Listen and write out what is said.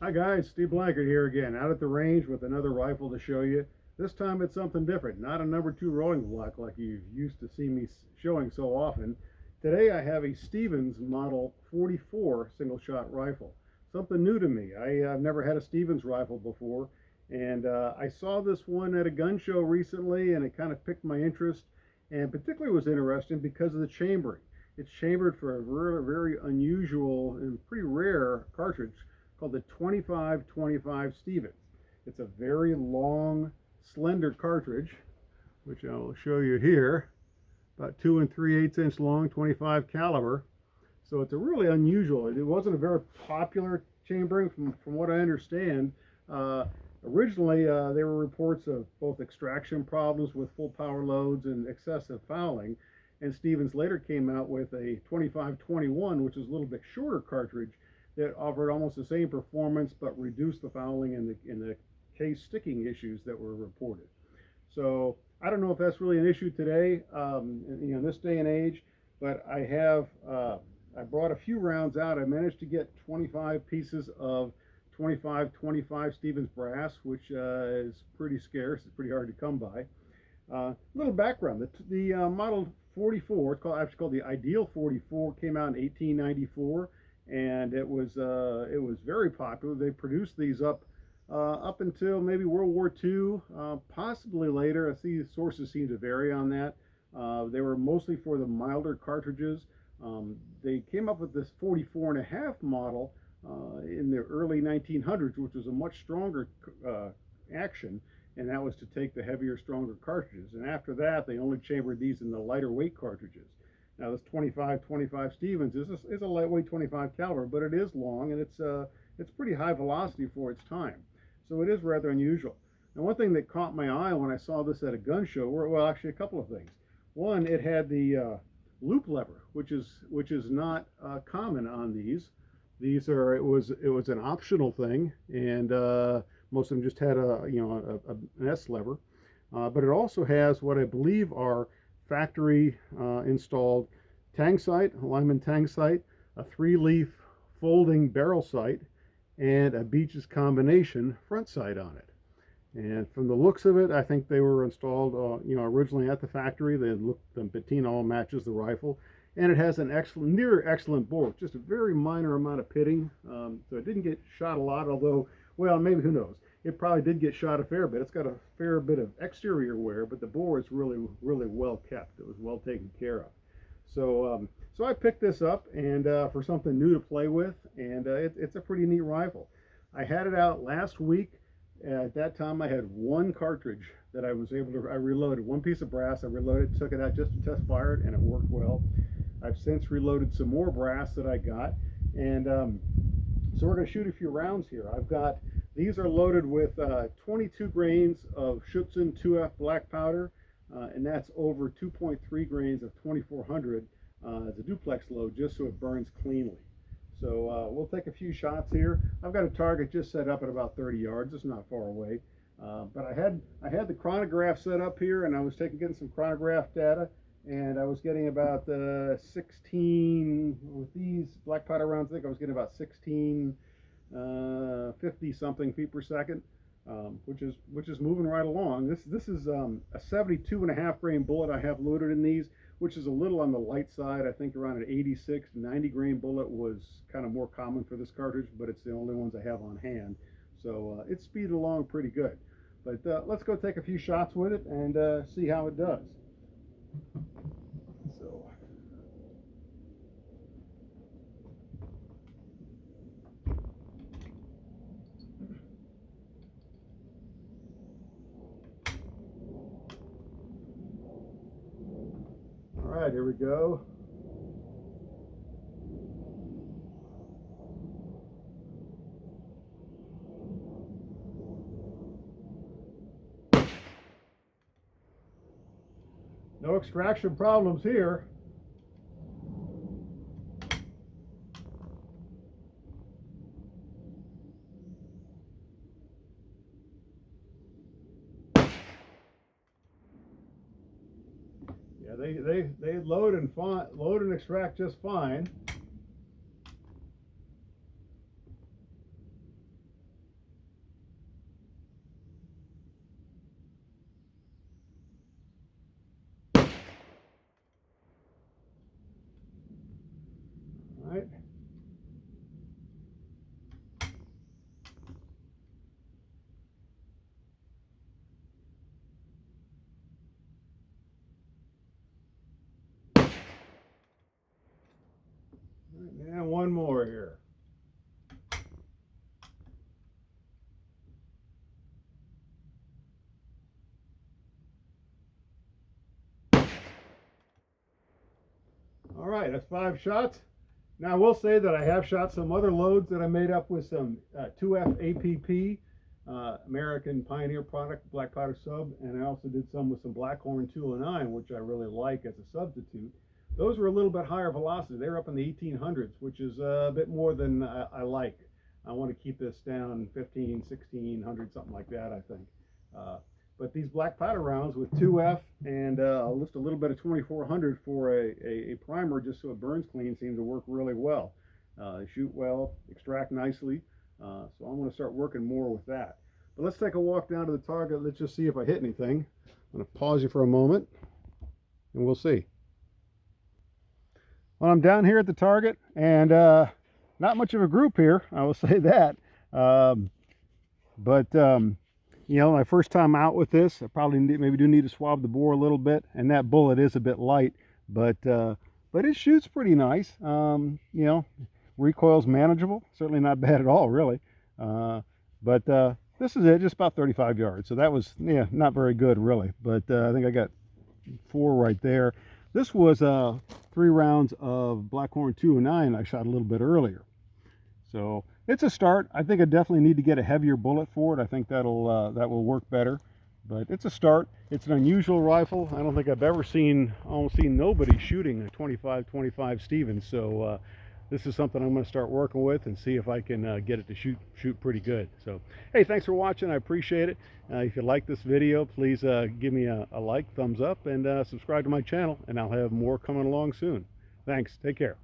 Hi guys, Steve Blankett here again, out at the range with another rifle to show you. This time it's something different, not a number 2 rolling block like you used to see me showing so often. Today I have a Stevens Model 44 single shot rifle. Something new to me. I've never had a Stevens rifle before, and I saw this one at a gun show recently and it kind of picked my interest, and particularly was interesting because of the chambering. It's chambered for a very, very unusual and pretty rare cartridge called the 2525 Stevens. It's a very long, slender cartridge, which I will show you here, about 2 3/8 inch long, 25 caliber. So it's a really unusual. It wasn't a very popular chambering from what I understand. Uh, Originally, there were reports of both extraction problems with full power loads and excessive fouling. And Stevens later came out with a 2521, which is a little bit shorter cartridge that offered almost the same performance but reduced the fouling and the case sticking issues that were reported. So I don't know if that's really an issue today, in this day and age, but I brought a few rounds out. I managed to get 25 pieces of 2525 Stevens brass, which is pretty scarce. It's pretty hard to come by. Little background: the Model 44, it's actually called the Ideal 44, came out in 1894, and it was very popular. They produced these up until maybe World War II, possibly later. I see sources seem to vary on that. They were mostly for the milder cartridges. They came up with this 44 and a half model in the early 1900s, which was a much stronger action, and that was to take the heavier, stronger cartridges. And after that, they only chambered these in the lighter weight cartridges. Now, this 2525 Stevens is a lightweight 25 caliber, but it is long, and it's pretty high velocity for its time. So it is rather unusual. And one thing that caught my eye when I saw this at a gun show were, well, actually a couple of things. One, it had the loop lever, which is not common on these. It was an optional thing, and most of them just had an S lever, but it also has what I believe are factory installed tang sight, Lyman tang sight, a 3-leaf folding barrel sight, and a Beech's combination front sight on it. And from the looks of it, I think they were installed, originally at the factory. The patina all matches the rifle, and it has an near excellent bore, just a very minor amount of pitting. So it didn't get shot a lot, although, well, maybe who knows? It probably did get shot a fair bit. It's got a fair bit of exterior wear, but the bore is really, really well kept. It was well taken care of. So I picked this up and for something new to play with, and it's a pretty neat rifle. I had it out last week. At that time, I had one cartridge that I reloaded one piece of brass. I reloaded, took it out just to test fire it, and it worked well. I've since reloaded some more brass that I got, and so we're going to shoot a few rounds here. These are loaded with 22 grains of Schutzen 2F black powder, and that's over 2.3 grains of 2400 as a duplex load, just so it burns cleanly. So we'll take a few shots here. I've got a target just set up at about 30 yards. It's not far away. But I had the chronograph set up here, and I was getting some chronograph data, and I was getting about 16 with these black powder rounds. I think I was getting about 16, 50 something feet per second, which is moving right along. This is a 72 and a half grain bullet I have loaded in these, which is a little on the light side. I think around an 86 to 90 grain bullet was kind of more common for this cartridge, but it's the only ones I have on hand. So it's speeded along pretty good. But let's go take a few shots with it and see how it does. So. All right, here we go. No extraction problems here. Yeah, they load and extract just fine. right, that's 5 shots. Now I will say that I have shot some other loads that I made up with some 2F APP, American Pioneer product, black powder sub, and I also did some with some Blackhorn 209, which I really like as a substitute. Those were a little bit higher velocity. They were up in the 1800s, which is a bit more than I like. I want to keep this down 15, 1600, something like that, I think. But these black powder rounds with 2F and I'll list a little bit of 2400 for a primer just so it burns clean seem to work really well. They shoot well, extract nicely, so I'm going to start working more with that. But let's take a walk down to the target. Let's just see if I hit anything. I'm going to pause you for a moment and we'll see. Well, I'm down here at the target and not much of a group here, I will say that. You know, my first time out with this, I probably maybe do need to swab the bore a little bit, and that bullet is a bit light, but it shoots pretty nice. You know, recoil's manageable, certainly not bad at all, really. This is it, just about 35 yards, so that was, yeah, not very good, really, but I think I got 4 right there. This was 3 rounds of Blackhorn 209 I shot a little bit earlier. So it's a start. I think I definitely need to get a heavier bullet for it. I think that will work better. But it's a start. It's an unusual rifle. I don't think I've ever almost seen nobody shooting a 25-25 Stevens. So this is something I'm going to start working with and see if I can get it to shoot pretty good. So hey, thanks for watching. I appreciate it. If you like this video, please give me a like, thumbs up, and subscribe to my channel, and I'll have more coming along soon. Thanks. Take care.